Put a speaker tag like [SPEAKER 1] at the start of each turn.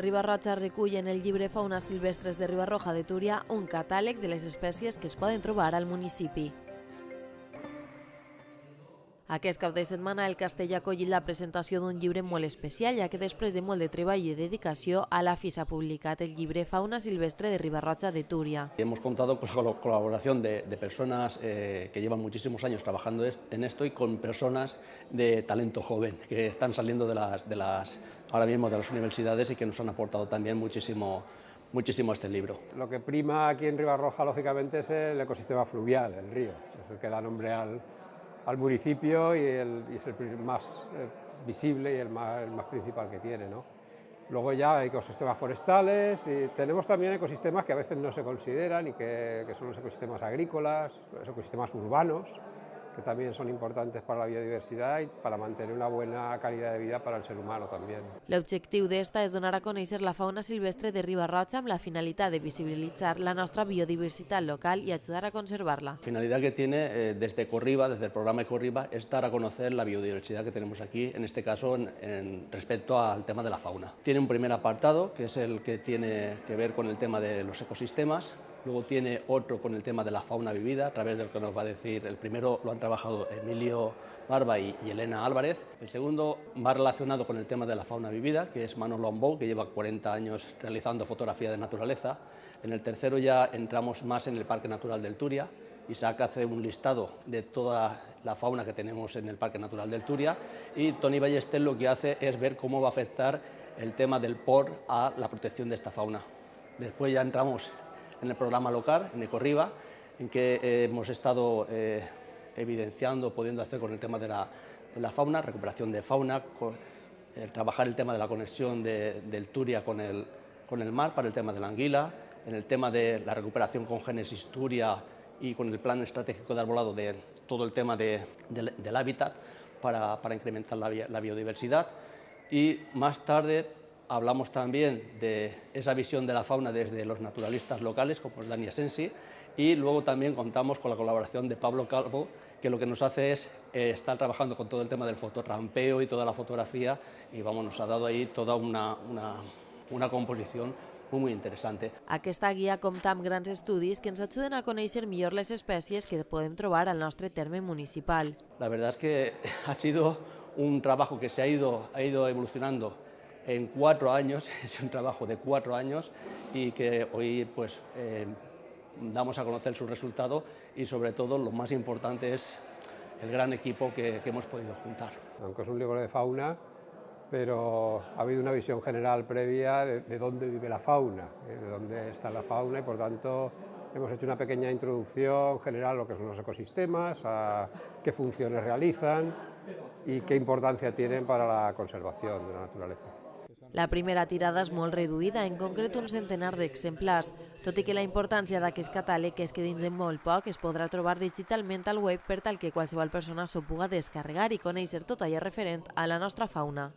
[SPEAKER 1] Riba-roja recull en el llibre Fauna silvestres de Riba-roja de Túria un catàleg de les espècies que es poden trobar al municipi. Aquest cap de setmana el Castell ha acollit la presentació d'un llibre molt especial, ja que després de molt de treball i dedicació, a la fi s'ha publicat el llibre Fauna silvestre de Riba-roja de Túria.
[SPEAKER 2] Hemos contado con la colaboración de personas que llevan muchísimos años trabajando en esto y con personas de talento joven que están saliendo ahora mismo de las universidades y que nos han aportado también muchísimo este libro.
[SPEAKER 3] Lo que prima aquí en Riba-roja, lógicamente, es el ecosistema fluvial, el río. Es el que da nombre al municipio y es el más visible y el más principal que tiene, ¿no? Luego ya hay ecosistemas forestales y tenemos también ecosistemas que a veces no se consideran y que son los ecosistemas agrícolas, los ecosistemas urbanos, que también son importantes para la biodiversidad y para mantener una buena calidad de vida para el ser humano también.
[SPEAKER 1] L'objectiu d'esta és donar a conèixer la fauna silvestre de Riba-roja amb la finalitat de visibilitzar la nostra biodiversitat local y ayudar a conservarla.
[SPEAKER 2] La finalidad que tiene desde Ecorriba, desde el programa Ecorriba, es dar a conocer la biodiversidad que tenemos aquí, en este caso respecto al tema de la fauna. Tiene un primer apartado, que es el que tiene que ver con el tema de los ecosistemas. Luego tiene otro con el tema de la fauna vivida, a través de lo que nos va a decir. El primero lo han trabajado Emilio Barba y Elena Álvarez. El segundo va relacionado con el tema de la fauna vivida, que es Manolo Ambou, que lleva 40 años realizando fotografía de naturaleza. En el tercero ya entramos más en el Parque Natural del Túria. Isaac hace un listado de toda la fauna que tenemos en el Parque Natural del Túria y Toni Ballester lo que hace es ver cómo va a afectar el tema del POR a la protección de esta fauna. Después ya entramos en el programa local, en Ecorriba, en que hemos estado evidenciando, pudiendo hacer con el tema de la fauna, recuperación de fauna, trabajar el tema de la conexión del Túria con el mar para el tema de la anguila, en el tema de la recuperación con Génesis Túria y con el plan estratégico de arbolado de todo el tema del hábitat para incrementar la biodiversidad. Y más tarde hablamos también de esa visión de la fauna desde los naturalistas locales, como es Dani Asensi, y luego también contamos con la colaboración de Pablo Calvo, que lo que nos hace es estar trabajando con todo el tema del fototrampeo y toda la fotografía, y nos ha dado ahí toda una composición muy interesante.
[SPEAKER 1] Aquesta guia compta amb grans estudis que ens ajuden a conèixer millor les espècies que podem trobar al nostre terme municipal.
[SPEAKER 2] La verdad es que ha sido un trabajo que se ha ido evolucionando en 4 años, es un trabajo de 4 años y que hoy damos a conocer su resultado y sobre todo lo más importante es el gran equipo que hemos podido juntar.
[SPEAKER 3] Aunque es un libro de fauna, pero ha habido una visión general previa de dónde vive la fauna, de dónde está la fauna y por tanto hemos hecho una pequeña introducción general a lo que son los ecosistemas, a qué funciones realizan y qué importancia tienen para la conservación de la naturaleza.
[SPEAKER 1] La primera tirada és molt reduïda, en concret un centenar d'exemplars, tot i que la importància d'aquest catàleg és que dins de molt poc es podrà trobar digitalment al web per tal que qualsevol persona s'ho puga descarregar i conèixer tot allò referent a la nostra fauna.